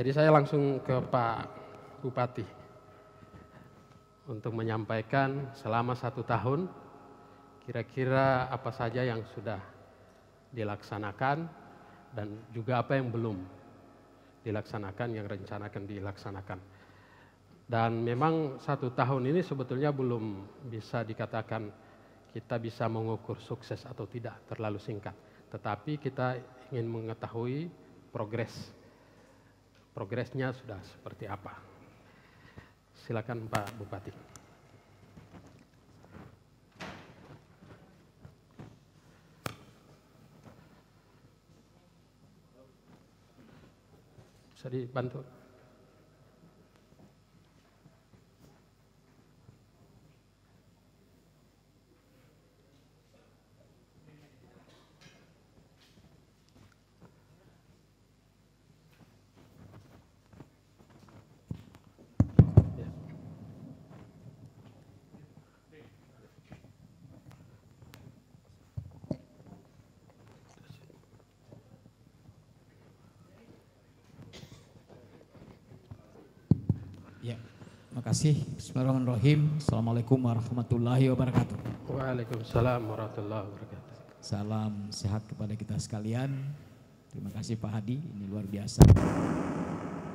Jadi saya langsung ke Pak Bupati untuk menyampaikan selama 1 tahun kira-kira apa saja yang sudah dilaksanakan dan juga apa yang belum dilaksanakan, yang rencanakan dilaksanakan. Dan memang 1 tahun ini sebetulnya belum bisa dikatakan kita bisa mengukur sukses atau tidak, terlalu singkat. Tetapi kita ingin mengetahui progresnya sudah seperti apa. Silakan Pak Bupati. Bisa dibantu? Ya, makasih. Bismillahirrahmanirrahim. Assalamualaikum warahmatullahi wabarakatuh. Waalaikumsalam warahmatullahi wabarakatuh. Salam sehat kepada kita sekalian. Terima kasih Pak Hadi, ini luar biasa.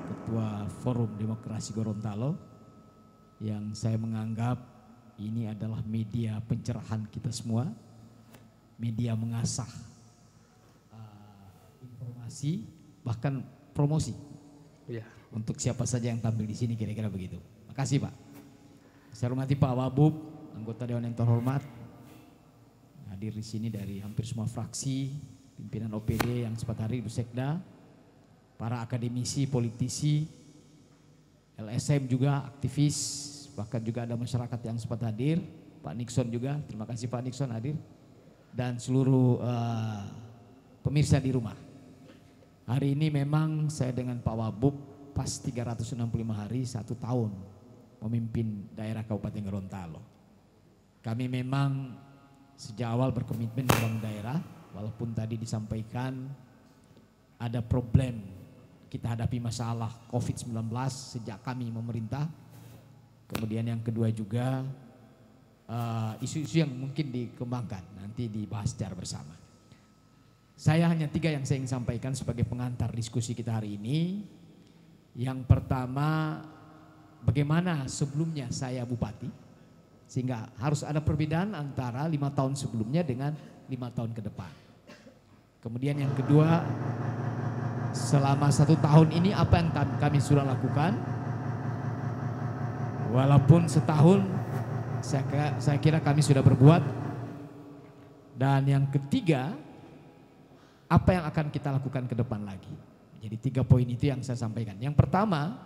Ketua Forum Demokrasi Gorontalo yang saya menganggap ini adalah media pencerahan kita semua, media mengasah informasi, bahkan promosi. Ya. Untuk siapa saja yang tampil di sini, kira-kira begitu. Makasih Pak. Saya hormati Pak Wabub, anggota Dewan yang terhormat, hadir di sini dari hampir semua fraksi, pimpinan OPD yang sempat hadir, Ibu Sekda, para akademisi, politisi, LSM juga, aktivis, bahkan juga ada masyarakat yang sempat hadir, Pak Nixon juga, terima kasih Pak Nixon hadir, dan seluruh pemirsa di rumah. Hari ini memang saya dengan Pak Wabub pas 365 hari 1 tahun memimpin daerah Kabupaten Gorontalo. Kami memang sejak awal berkomitmen membangun daerah, walaupun tadi disampaikan ada problem, kita hadapi masalah COVID-19 sejak kami memerintah. Kemudian yang kedua juga isu-isu yang mungkin dikembangkan, nanti dibahas secara bersama. Saya hanya 3 yang saya ingin sampaikan sebagai pengantar diskusi kita hari ini. Yang pertama, bagaimana sebelumnya saya bupati, sehingga harus ada perbedaan antara 5 tahun sebelumnya dengan 5 tahun ke depan. Kemudian yang kedua, selama 1 tahun ini apa yang kami sudah lakukan, walaupun setahun saya kira kami sudah berbuat. Dan yang ketiga, apa yang akan kita lakukan ke depan lagi. Jadi 3 poin itu yang saya sampaikan. Yang pertama,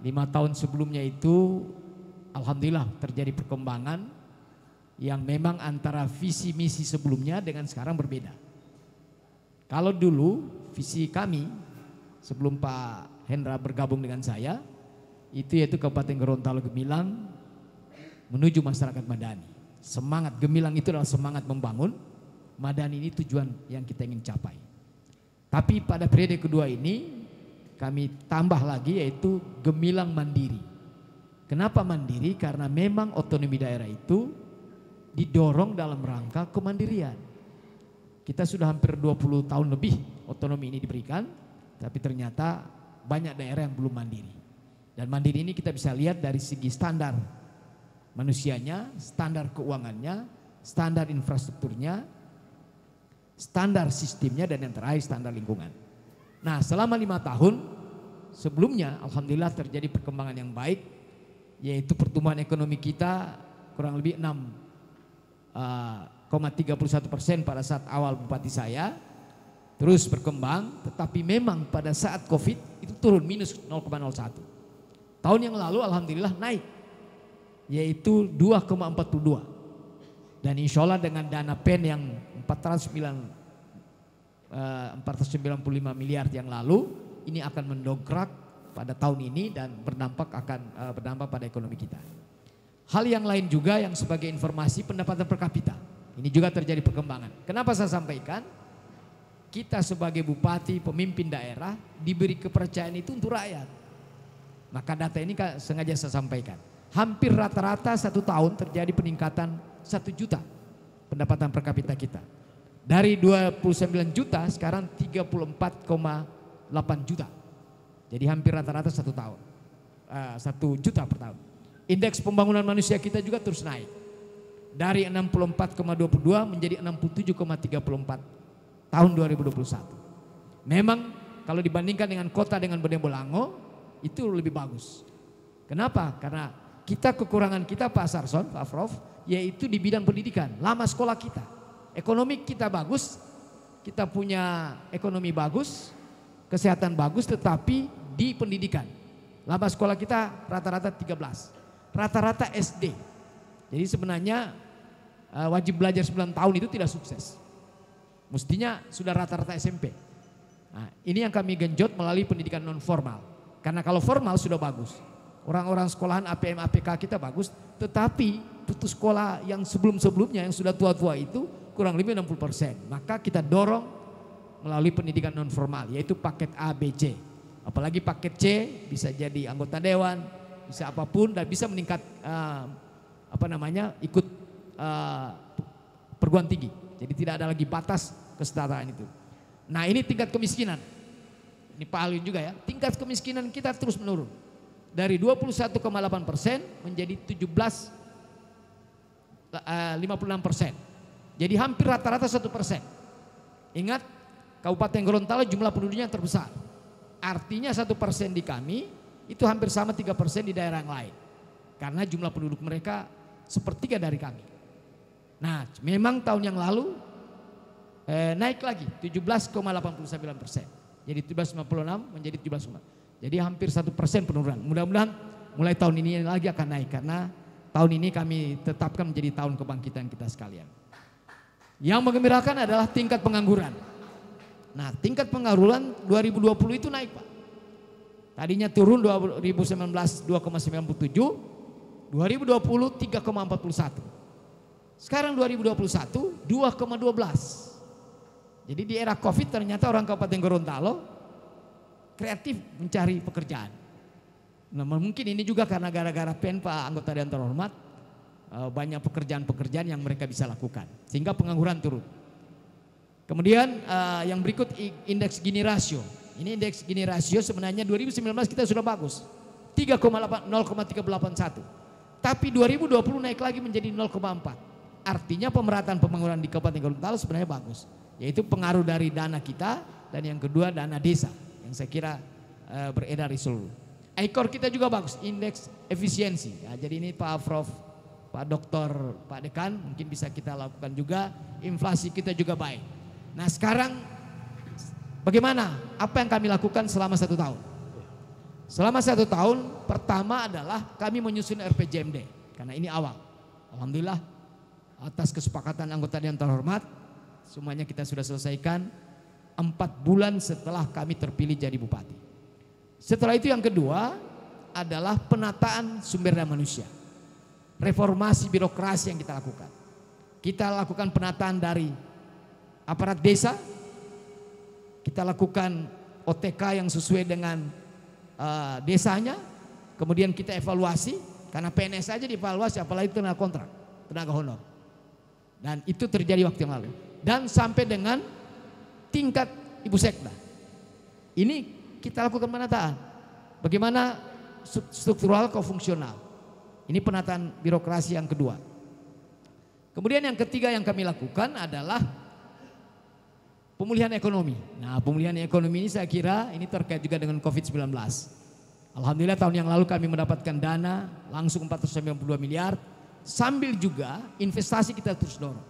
5 tahun sebelumnya itu alhamdulillah terjadi perkembangan yang memang antara visi misi sebelumnya dengan sekarang berbeda. Kalau dulu visi kami sebelum Pak Hendra bergabung dengan saya, itu yaitu Kabupaten Gorontalo Gemilang menuju masyarakat madani. Semangat Gemilang itu adalah semangat membangun, madani ini tujuan yang kita ingin capai. Tapi pada periode kedua ini kami tambah lagi yaitu Gemilang Mandiri. Kenapa mandiri? Karena memang otonomi daerah itu didorong dalam rangka kemandirian. Kita sudah hampir 20 tahun lebih otonomi ini diberikan, tapi ternyata banyak daerah yang belum mandiri. Dan mandiri ini kita bisa lihat dari segi standar manusianya, standar keuangannya, standar infrastrukturnya, standar sistemnya, dan yang terakhir standar lingkungan. Nah, selama 5 tahun sebelumnya alhamdulillah terjadi perkembangan yang baik, yaitu pertumbuhan ekonomi kita kurang lebih 6,31% pada saat awal bupati saya, terus berkembang, tetapi memang pada saat COVID itu turun minus 0,01. Tahun yang lalu alhamdulillah naik, yaitu 2,42. Dan insya Allah dengan dana PEN yang 495 miliar yang lalu, ini akan mendongkrak pada tahun ini dan berdampak pada ekonomi kita. Hal yang lain juga yang sebagai informasi, pendapatan per kapita. Ini juga terjadi perkembangan. Kenapa saya sampaikan? kita sebagai bupati, pemimpin daerah diberi kepercayaan itu untuk rakyat. Maka data ini sengaja saya sampaikan. Hampir rata-rata 1 tahun terjadi peningkatan 1 juta pendapatan per kapita kita. Dari 29 juta sekarang 34,8 juta. Jadi hampir rata-rata 1 tahun. 1 juta per tahun. Indeks pembangunan manusia kita juga terus naik. Dari 64,22 menjadi 67,34 tahun 2021. Memang kalau dibandingkan dengan kota dengan Bonebolango itu lebih bagus. Kenapa? Karena kekurangan kita Pak Sarson, Pak Prof, yaitu di bidang pendidikan. Lama sekolah kita, ekonomi kita bagus, kita punya ekonomi bagus, kesehatan bagus, tetapi di pendidikan. Lama sekolah kita rata-rata 13, rata-rata SD. Jadi sebenarnya wajib belajar 9 tahun itu tidak sukses. Mestinya sudah rata-rata SMP. Nah, ini yang kami genjot melalui pendidikan non formal. Karena kalau formal sudah bagus. Orang-orang sekolahan APM APK kita bagus, tetapi putus sekolah yang sebelum-sebelumnya yang sudah tua-tua itu kurang lebih 60%. Maka kita dorong melalui pendidikan non formal, yaitu paket A, B, C. Apalagi paket C bisa jadi anggota dewan, bisa apapun dan bisa meningkat ikut perguruan tinggi. Jadi tidak ada lagi batas kesetaraan itu. Nah, ini tingkat kemiskinan. Ini Pak Alwin juga ya. Tingkat kemiskinan kita terus menurun. Dari 21,8% menjadi 56%. Jadi hampir rata-rata 1%. Ingat, Kabupaten Gorontalo jumlah penduduknya yang terbesar. Artinya 1% di kami itu hampir sama 3% di daerah yang lain. Karena jumlah penduduk mereka sepertiga dari kami. Nah, memang tahun yang lalu naik lagi 17,89%. Jadi 17,56 menjadi 17,5. Jadi hampir 1% penurunan. Mudah-mudahan mulai tahun ini lagi akan naik karena tahun ini kami tetapkan menjadi tahun kebangkitan kita sekalian. Yang menggembirakan adalah tingkat pengangguran. Nah, tingkat pengangguran 2020 itu naik, Pak. Tadinya turun 2019 2,97, 2020 3,41. Sekarang 2021 2,12. Jadi di era Covid ternyata orang Kabupaten Gorontalo kreatif mencari pekerjaan. Nah, mungkin ini juga karena gara-gara PEN Pak anggota dewan terhormat banyak pekerjaan-pekerjaan yang mereka bisa lakukan sehingga pengangguran turun. Kemudian yang berikut indeks Gini rasio. Ini indeks Gini rasio sebenarnya 2019 kita sudah bagus 0,381. Tapi 2020 naik lagi menjadi 0,4. Artinya pemerataan pembangunan di Kabupaten Gorontalo sebenarnya bagus. Yaitu pengaruh dari dana kita dan yang kedua dana desa yang saya kira beredar di seluruh. Ekor kita juga bagus, indeks efisiensi. Ya, jadi ini Pak Prof, Pak Doktor, Pak Dekan mungkin bisa kita lakukan juga. Inflasi kita juga baik. Nah sekarang bagaimana? Apa yang kami lakukan selama 1 tahun? Selama 1 tahun pertama adalah kami menyusun RPJMD. Karena ini awal. Alhamdulillah atas kesepakatan anggota dewan terhormat semuanya kita sudah selesaikan 4 bulan setelah kami terpilih jadi bupati. Setelah itu yang kedua adalah penataan sumber daya manusia. Reformasi birokrasi yang kita lakukan. Kita lakukan penataan dari aparat desa. Kita lakukan OTK yang sesuai dengan desanya. Kemudian kita evaluasi. Karena PNS saja dievaluasi apalagi tenaga kontrak, tenaga honor. Dan itu terjadi waktu yang lalu. Dan sampai dengan tingkat Ibu Sekda. Ini kita lakukan penataan. Bagaimana struktural ke fungsional. Ini penataan birokrasi yang kedua. Kemudian yang ketiga yang kami lakukan adalah pemulihan ekonomi. Nah, pemulihan ekonomi ini saya kira ini terkait juga dengan COVID-19. Alhamdulillah tahun yang lalu kami mendapatkan dana langsung 492 miliar. Sambil juga investasi kita terus dorong.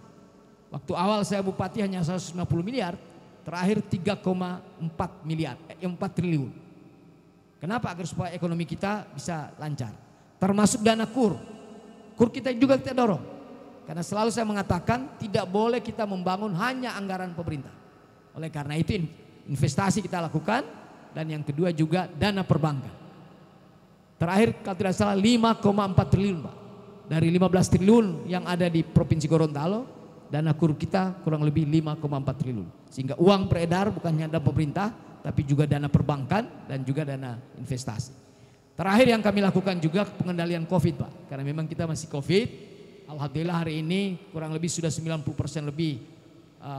Waktu awal saya bupati hanya 150 miliar, terakhir 3,4 miliar, 4 triliun. Kenapa? Agar supaya ekonomi kita bisa lancar. Termasuk dana KUR. KUR kita juga kita dorong. Karena selalu saya mengatakan tidak boleh kita membangun hanya anggaran pemerintah. Oleh karena itu investasi kita lakukan dan yang kedua juga dana perbankan. Terakhir kalau tidak salah 5,4 triliun Pak. Dari 15 triliun yang ada di Provinsi Gorontalo, dana kur kita kurang lebih 5,4 triliun. Sehingga uang beredar bukan hanya dana pemerintah, tapi juga dana perbankan dan juga dana investasi. Terakhir yang kami lakukan juga pengendalian COVID, Pak. Karena memang kita masih COVID. Alhamdulillah hari ini kurang lebih sudah 90% lebih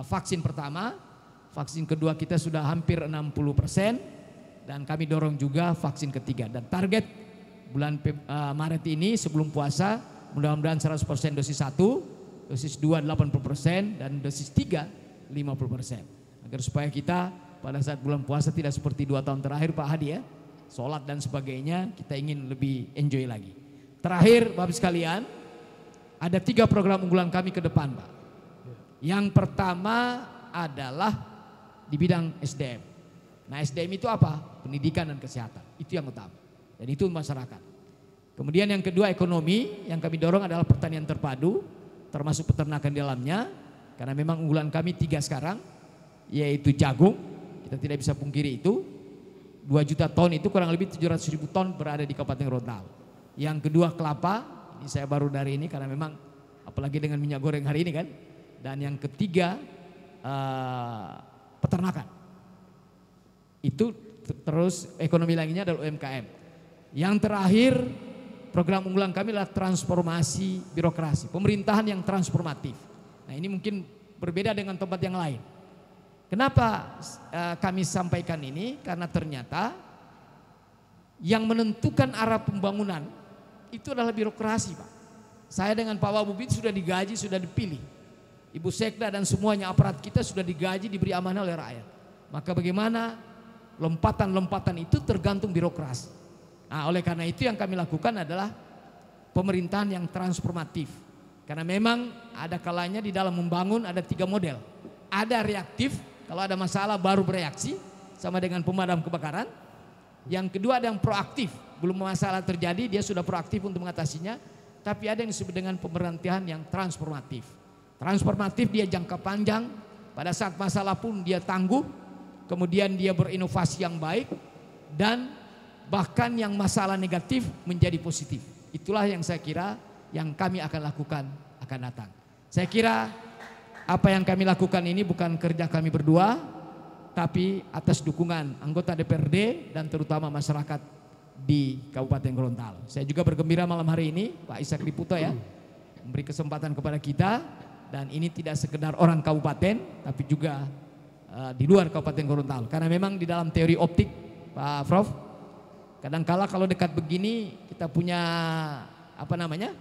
vaksin pertama. Vaksin kedua kita sudah hampir 60%. Dan kami dorong juga vaksin ketiga. Dan target bulan Maret ini sebelum puasa mudah-mudahan 100% dosis 1, dosis 2 80% dan dosis 3 50%. Agar supaya kita pada saat bulan puasa tidak seperti 2 tahun terakhir Pak Hadi ya. Sholat dan sebagainya kita ingin lebih enjoy lagi. Terakhir Bapak sekalian, ada 3 program unggulan kami ke depan Pak. Yang pertama adalah di bidang SDM. Nah SDM itu apa? Pendidikan dan kesehatan. Itu yang utama. Dan itu masyarakat. Kemudian yang kedua ekonomi, yang kami dorong adalah pertanian terpadu, termasuk peternakan di dalamnya. Karena memang unggulan kami 3 sekarang, yaitu jagung, kita tidak bisa pungkiri itu. 2 juta ton itu kurang lebih 700.000 ton berada di Kabupaten Gorontalo. Yang kedua kelapa, ini saya baru dari ini karena memang apalagi dengan minyak goreng hari ini kan. Dan yang ketiga peternakan. Itu terus ekonomi lainnya adalah UMKM. Yang terakhir program unggulan kami adalah transformasi birokrasi, pemerintahan yang transformatif. Nah ini mungkin berbeda dengan tempat yang lain. Kenapa kami sampaikan ini? Karena ternyata yang menentukan arah pembangunan itu adalah birokrasi Pak. Saya dengan Pak Wabubit sudah digaji, sudah dipilih. Ibu Sekda dan semuanya aparat kita sudah digaji, diberi amanah oleh rakyat. Maka bagaimana lompatan-lompatan itu tergantung birokrasi. Nah oleh karena itu yang kami lakukan adalah pemerintahan yang transformatif. Karena memang ada kalanya di dalam membangun ada 3 model. Ada reaktif, kalau ada masalah baru bereaksi sama dengan pemadam kebakaran. Yang kedua ada yang proaktif, belum masalah terjadi dia sudah proaktif untuk mengatasinya. Tapi ada yang disebut dengan pemerintahan yang transformatif. Transformatif dia jangka panjang, pada saat masalah pun dia tangguh, kemudian dia berinovasi yang baik dan bahkan yang masalah negatif menjadi positif. Itulah yang saya kira yang kami akan lakukan akan datang. Saya kira apa yang kami lakukan ini bukan kerja kami berdua, tapi atas dukungan anggota DPRD dan terutama masyarakat di Kabupaten Gorontalo. Saya juga bergembira malam hari ini Pak Ishak Diputo ya, memberi kesempatan kepada kita dan ini tidak sekedar orang kabupaten tapi juga di luar Kabupaten Gorontalo. Karena memang di dalam teori optik Pak Prof, kadangkala kalau dekat begini kita punya apa namanya?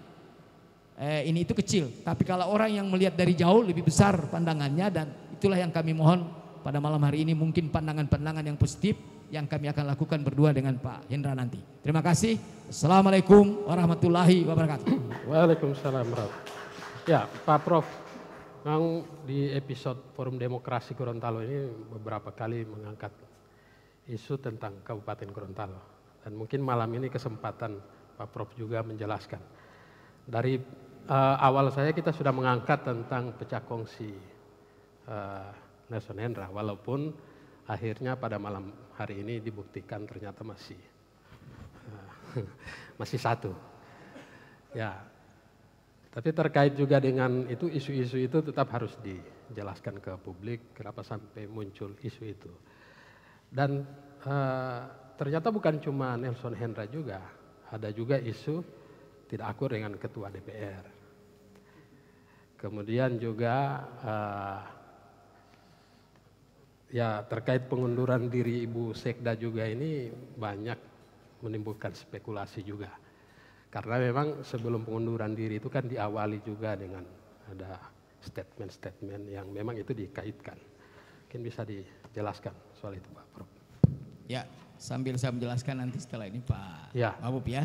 Ini itu kecil, tapi kalau orang yang melihat dari jauh lebih besar pandangannya dan itulah yang kami mohon pada malam hari ini mungkin pandangan-pandangan yang positif yang kami akan lakukan berdua dengan Pak Hendra nanti. Terima kasih. Assalamualaikum warahmatullahi wabarakatuh. Waalaikumsalam warahmatullahi. Ya Pak Prof, memang di episode Forum Demokrasi Gorontalo ini beberapa kali mengangkat isu tentang Kabupaten Gorontalo. Dan mungkin malam ini kesempatan Pak Prof juga menjelaskan. Dari awal saya kita sudah mengangkat tentang pecah kongsi Nelson Hendra, walaupun akhirnya pada malam hari ini dibuktikan ternyata masih satu. Ya, tapi terkait juga dengan itu isu-isu itu tetap harus dijelaskan ke publik kenapa sampai muncul isu itu. Dan ternyata bukan cuma Nelson Hendra juga, ada juga isu tidak akur dengan ketua DPR. Kemudian juga ya terkait pengunduran diri Ibu Sekda juga ini banyak menimbulkan spekulasi juga. Karena memang sebelum pengunduran diri itu kan diawali juga dengan ada statement-statement yang memang itu dikaitkan. Mungkin bisa dijelaskan soal itu Pak Prof. Ya, sambil saya menjelaskan nanti setelah ini Pak Wabub ya.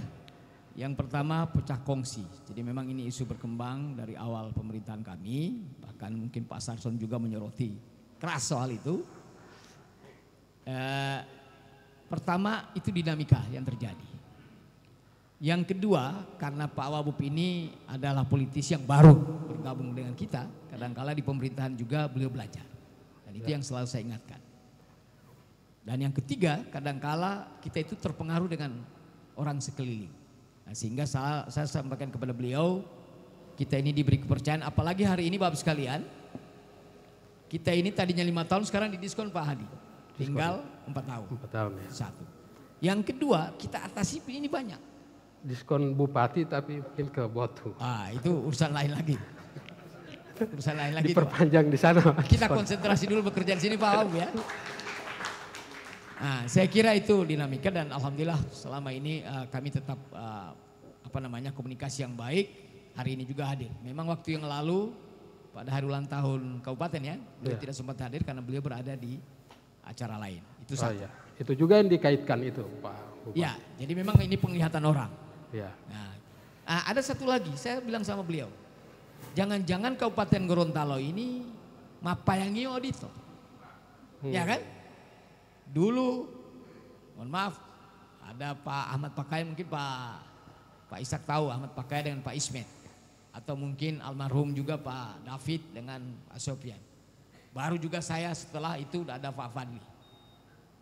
Yang pertama pecah kongsi. Jadi memang ini isu berkembang dari awal pemerintahan kami. Bahkan mungkin Pak Sarson juga menyoroti keras soal itu. Pertama itu dinamika yang terjadi. Yang kedua karena Pak Wabub ini adalah politisi yang baru bergabung dengan kita. Kadangkala di pemerintahan juga beliau belajar. Dan itu yang selalu saya ingatkan. Dan yang ketiga kadangkala kita itu terpengaruh dengan orang sekeliling. Nah, sehingga saya sampaikan kepada beliau kita ini diberi kepercayaan, apalagi hari ini Bapak sekalian, kita ini tadinya 5 tahun sekarang didiskon Pak Hadi, tinggal 4 tahun. 4 tahun ya. Satu. Yang kedua, kita atasi ini banyak. Diskon bupati tapi mungkin ke Botu. Itu urusan lain lagi. Urusan lain lagi. Diperpanjang di sana. Kita konsentrasi dulu bekerja di sini Pak Aum ya. Nah, saya kira itu dinamika dan alhamdulillah selama ini kami tetap komunikasi yang baik. Hari ini juga hadir. Memang waktu yang lalu pada hari ulang tahun kabupaten ya, beliau tidak sempat hadir karena beliau berada di acara lain. Itu satu. Ya. Itu juga yang dikaitkan itu Pak Bupati. Ya, jadi memang ini penglihatan orang. Ya. Nah, ada satu lagi, saya bilang sama beliau, jangan-jangan Kabupaten Gorontalo ini mapayangi auditor, ya kan? Dulu, mohon maaf, ada Pak Ahmad Pakai, mungkin Pak Ishak tahu Ahmad Pakai dengan Pak Ismet, atau mungkin almarhum juga Pak David dengan Pak Sofian. Baru juga saya setelah itu udah ada Pak Fadli.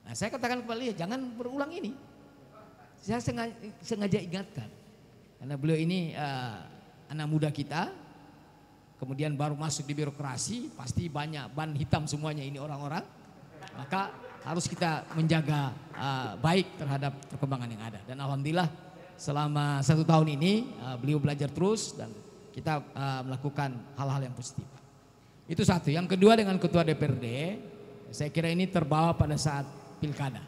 Nah saya katakan kepada beliau jangan berulang ini. Saya sengaja ingatkan karena beliau ini anak muda kita, kemudian baru masuk di birokrasi, pasti banyak ban hitam semuanya ini orang-orang. Maka harus kita menjaga baik terhadap perkembangan yang ada. Dan alhamdulillah selama 1 tahun ini beliau belajar terus dan kita melakukan hal-hal yang positif. Itu satu. Yang kedua dengan ketua DPRD, saya kira ini terbawa pada saat pilkada.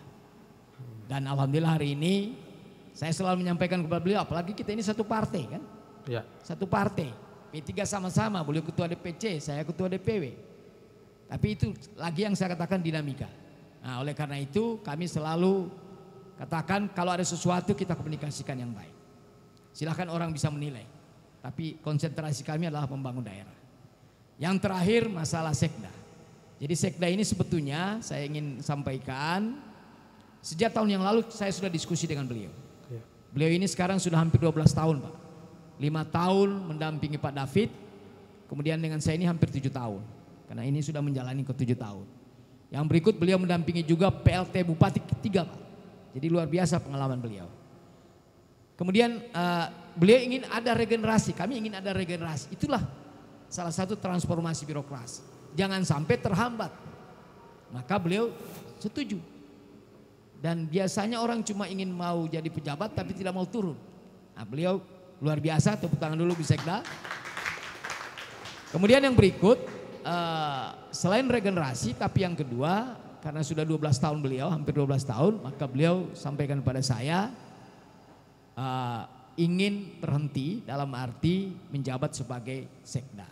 Dan alhamdulillah hari ini saya selalu menyampaikan kepada beliau, apalagi kita ini satu partai kan. Ya. Satu partai. P3 sama-sama, beliau ketua DPC, saya ketua DPW. Tapi itu lagi yang saya katakan dinamika. Nah oleh karena itu kami selalu katakan kalau ada sesuatu kita komunikasikan yang baik. Silahkan orang bisa menilai. Tapi konsentrasi kami adalah membangun daerah. Yang terakhir masalah sekda. Jadi sekda ini sebetulnya saya ingin sampaikan. Sejak tahun yang lalu saya sudah diskusi dengan beliau. Beliau ini sekarang sudah hampir 12 tahun Pak. 5 tahun mendampingi Pak David. Kemudian dengan saya ini hampir 7 tahun. Karena ini sudah menjalani ke 7 tahun. Yang berikut beliau mendampingi juga PLT Bupati ketiga Pak. Jadi luar biasa pengalaman beliau. Kemudian beliau ingin ada regenerasi, kami ingin ada regenerasi. Itulah salah satu transformasi birokrasi. Jangan sampai terhambat. Maka beliau setuju. Dan biasanya orang cuma ingin mau jadi pejabat tapi tidak mau turun. Nah beliau luar biasa, tepuk tangan dulu Bisekda. Kemudian yang berikut, selain regenerasi tapi yang kedua, karena sudah 12 tahun beliau, hampir 12 tahun, maka beliau sampaikan kepada saya ingin berhenti dalam arti menjabat sebagai sekda.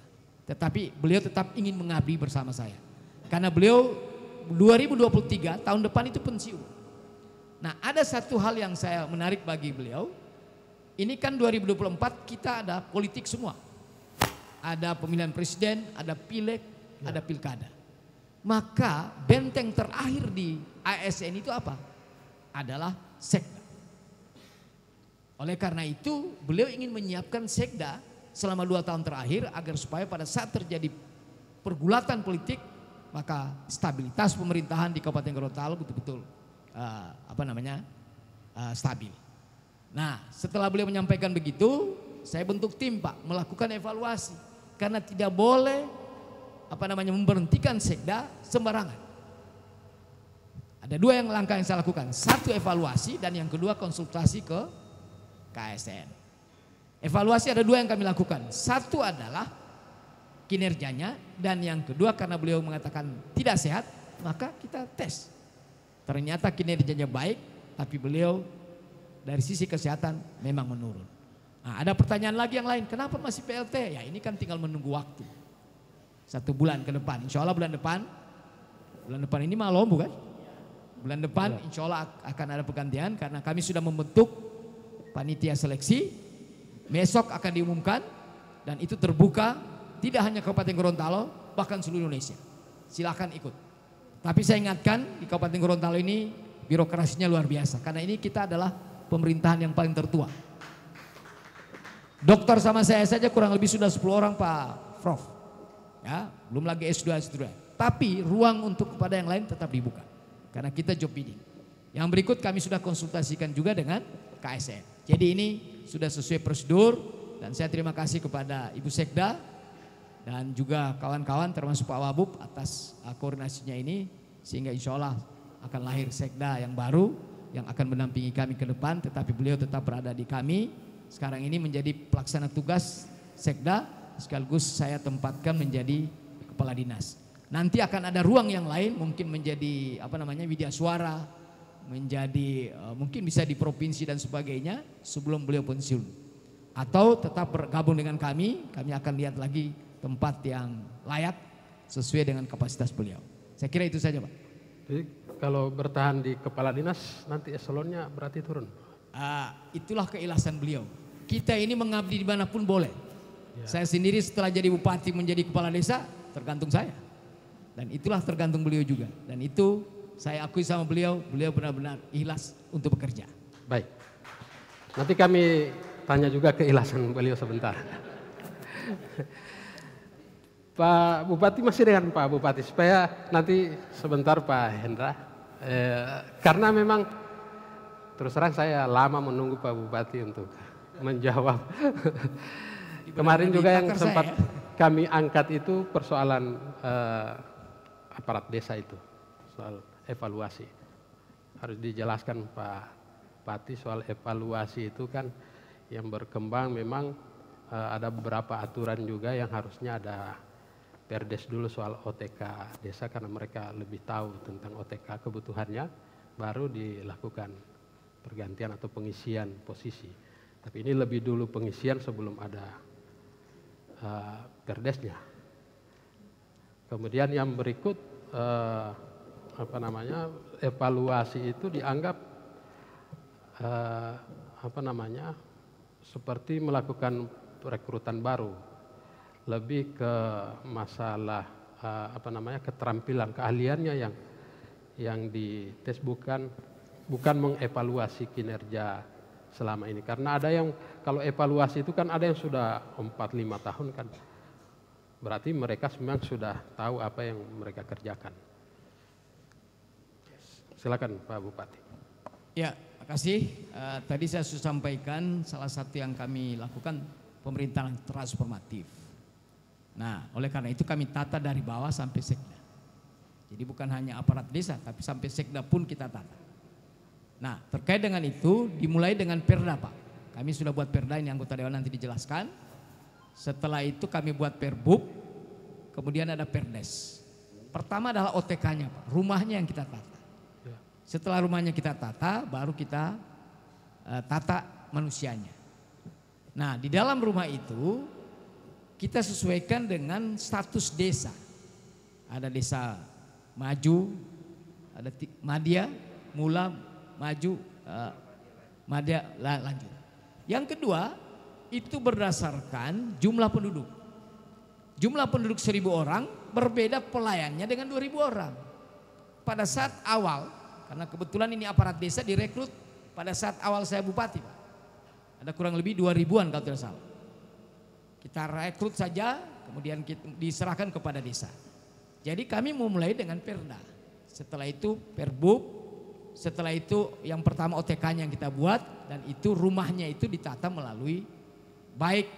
Tetapi beliau tetap ingin mengabdi bersama saya. Karena beliau 2023 tahun depan itu pensiun. Nah ada satu hal yang saya menarik bagi beliau. Ini kan 2024 kita ada politik semua. Ada pemilihan presiden, ada pileg, ada pilkada. Maka benteng terakhir di ASN itu apa? Adalah sekda. Oleh karena itu beliau ingin menyiapkan sekda selama 2 tahun terakhir agar supaya pada saat terjadi pergulatan politik maka stabilitas pemerintahan di Kabupaten Gorontalo betul-betul stabil. Nah setelah beliau menyampaikan begitu saya bentuk tim Pak melakukan evaluasi karena tidak boleh memberhentikan sekda sembarangan. Ada 2 langkah yang saya lakukan. 1 evaluasi dan yang kedua konsultasi ke KSN. Evaluasi ada 2 yang kami lakukan. 1 adalah kinerjanya dan yang kedua karena beliau mengatakan tidak sehat maka kita tes. Ternyata kinerjanya baik tapi beliau dari sisi kesehatan memang menurun. Nah, ada pertanyaan lagi yang lain, kenapa masih PLT? Ya ini kan tinggal menunggu waktu. 1 bulan ke depan, insya Allah bulan depan ini malam bukan? Bulan depan insya Allah akan ada pergantian karena kami sudah membentuk panitia seleksi. Besok akan diumumkan dan itu terbuka tidak hanya Kabupaten Gorontalo bahkan seluruh Indonesia. Silakan ikut. Tapi saya ingatkan di Kabupaten Gorontalo ini birokrasinya luar biasa karena ini kita adalah pemerintahan yang paling tertua. Dokter sama saya saja kurang lebih sudah 10 orang Pak Prof. Ya, belum lagi S2, S3. Tapi ruang untuk kepada yang lain tetap dibuka. Karena kita job bidding. Yang berikut kami sudah konsultasikan juga dengan KSN. Jadi ini sudah sesuai prosedur dan saya terima kasih kepada Ibu Sekda dan juga kawan-kawan termasuk Pak Wabub atas koordinasinya ini, sehingga insya Allah akan lahir Sekda yang baru yang akan mendampingi kami ke depan, tetapi beliau tetap berada di kami. Sekarang ini menjadi pelaksana tugas Sekda, sekaligus saya tempatkan menjadi kepala dinas. Nanti akan ada ruang yang lain, mungkin menjadi widya suara, menjadi mungkin bisa di provinsi dan sebagainya sebelum beliau pensiun. Atau tetap bergabung dengan kami akan lihat lagi tempat yang layak sesuai dengan kapasitas beliau. Saya kira itu saja, Pak. Jadi kalau bertahan di kepala dinas nanti eselonnya berarti turun? Itulah keikhlasan beliau. Kita ini mengabdi dimanapun boleh. Ya. Saya sendiri setelah jadi bupati menjadi kepala desa tergantung saya. Dan itulah tergantung beliau juga. Dan itu saya akui sama beliau benar-benar ikhlas untuk bekerja. Baik, nanti kami tanya juga keikhlasan beliau sebentar. Pak Bupati masih dengan Pak Bupati, supaya nanti sebentar Pak Hendra. Karena memang terus terang saya lama menunggu Pak Bupati untuk menjawab. Kemarin juga yang sempat kami angkat itu persoalan aparat desa itu, soal evaluasi. Harus dijelaskan Pak Bupati soal evaluasi itu kan yang berkembang memang ada beberapa aturan juga yang harusnya ada perdes dulu soal OTK desa, karena mereka lebih tahu tentang OTK kebutuhannya, baru dilakukan pergantian atau pengisian posisi. Tapi ini lebih dulu pengisian sebelum ada perdesnya. Kemudian yang berikut evaluasi itu dianggap seperti melakukan rekrutan baru, lebih ke masalah keterampilan, keahliannya yang dites, bukan mengevaluasi kinerja selama ini. Karena ada yang kalau evaluasi itu kan ada yang sudah 4-5 tahun kan, berarti mereka memang sudah tahu apa yang mereka kerjakan. Silakan Pak Bupati. Ya, makasih. Tadi saya sudah sampaikan salah satu yang kami lakukan pemerintahan transformatif. Nah, oleh karena itu kami tata dari bawah sampai sekda. Jadi bukan hanya aparat desa, tapi sampai sekda pun kita tata. Nah, terkait dengan itu dimulai dengan perda, Pak. Kami sudah buat perda, ini anggota dewan nanti dijelaskan. Setelah itu kami buat perbub, kemudian ada perdes. Pertama adalah OTK-nya, Pak, rumahnya yang kita tata. Setelah rumahnya kita tata, baru kita tata manusianya. Nah, di dalam rumah itu kita sesuaikan dengan status desa. Ada desa maju, ada madya, mula, maju, madya, lanjut. Yang kedua, itu berdasarkan jumlah penduduk. Jumlah penduduk 1.000 orang, berbeda pelayannya dengan 2.000 orang. Pada saat awal, karena kebetulan ini aparat desa direkrut pada saat awal saya bupati, Pak. Ada kurang lebih 2.000-an kalau tidak salah. Kita rekrut saja, kemudian diserahkan kepada desa. Jadi kami memulai dengan perda. Setelah itu perbub, setelah itu yang pertama OTK-nya yang kita buat, dan itu rumahnya itu ditata melalui baik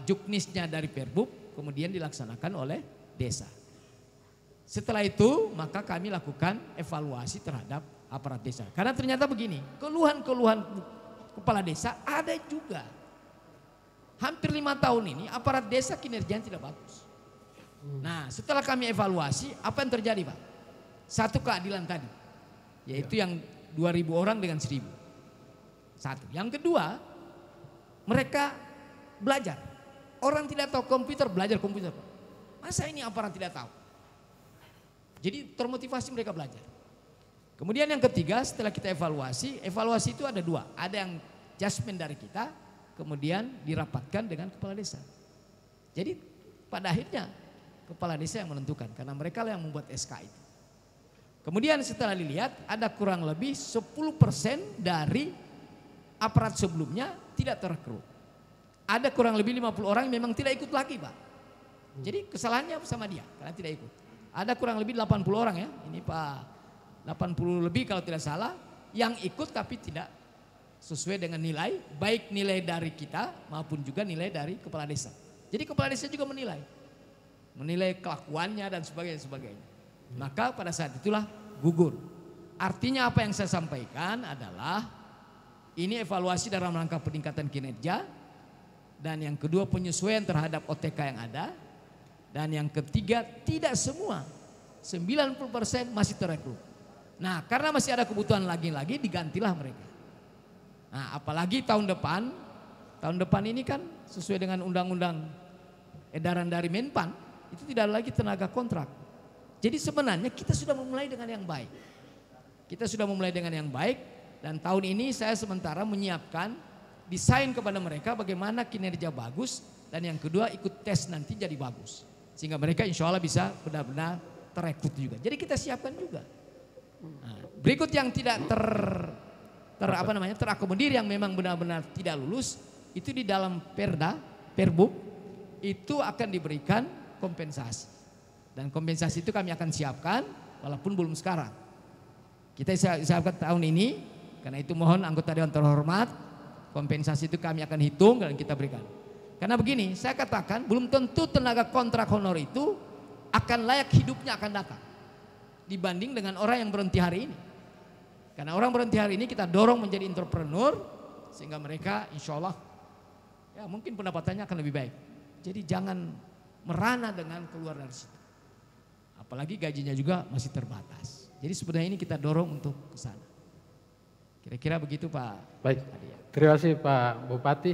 juknisnya dari perbub, kemudian dilaksanakan oleh desa. Setelah itu maka kami lakukan evaluasi terhadap aparat desa. Karena ternyata begini, keluhan-keluhan kepala desa ada juga. Hampir 5 tahun ini aparat desa kinerjanya tidak bagus. Nah, setelah kami evaluasi, apa yang terjadi, Pak? Satu, keadilan tadi, yaitu yang 2.000 orang dengan 1.000. Satu. Yang kedua, mereka belajar. Orang tidak tahu komputer, belajar komputer. Masa ini aparat tidak tahu? Jadi termotivasi mereka belajar. Kemudian yang ketiga, setelah kita evaluasi itu ada 2. Ada yang judgement dari kita, kemudian dirapatkan dengan kepala desa. Jadi pada akhirnya kepala desa yang menentukan, karena mereka yang membuat SK itu. Kemudian setelah dilihat ada kurang lebih 10% dari aparat sebelumnya tidak terrekrut. Ada kurang lebih 50 orang yang memang tidak ikut lagi, Pak. Jadi kesalahannya sama dia karena tidak ikut. Ada kurang lebih 80 orang ya, ini Pak, 80 lebih kalau tidak salah yang ikut tapi tidak sesuai dengan nilai, baik nilai dari kita maupun juga nilai dari kepala desa. Jadi kepala desa juga menilai kelakuannya dan sebagainya. Maka pada saat itulah gugur. Artinya apa yang saya sampaikan adalah ini evaluasi dalam rangka peningkatan kinerja, dan yang kedua penyesuaian terhadap OTK yang ada, dan yang ketiga tidak semua 90% masih terekrut. Nah, karena masih ada kebutuhan lagi digantilah mereka. Nah, apalagi tahun depan ini kan sesuai dengan undang-undang edaran dari Menpan, itu tidak lagi tenaga kontrak. Jadi sebenarnya kita sudah memulai dengan yang baik. Dan tahun ini saya sementara menyiapkan desain kepada mereka bagaimana kinerja bagus, dan yang kedua ikut tes nanti jadi bagus. Sehingga mereka insya Allah bisa benar-benar terekrut juga. Jadi kita siapkan juga. Nah, berikut yang tidak terakomodir yang memang benar-benar tidak lulus, itu di dalam Perbuk itu akan diberikan kompensasi. Dan kompensasi itu kami akan siapkan walaupun belum sekarang. Kita siapkan tahun ini, karena itu mohon anggota dewan terhormat, kompensasi itu kami akan hitung dan kita berikan. Karena begini, saya katakan belum tentu tenaga kontrak honor itu akan layak hidupnya akan datang dibanding dengan orang yang berhenti hari ini. Karena orang berhenti hari ini kita dorong menjadi entrepreneur sehingga mereka insya Allah ya mungkin pendapatannya akan lebih baik. Jadi jangan merana dengan keluar dari situ. Apalagi gajinya juga masih terbatas. Jadi sebenarnya ini kita dorong untuk ke sana. Kira-kira begitu Pak. Baik, terima kasih Pak Bupati.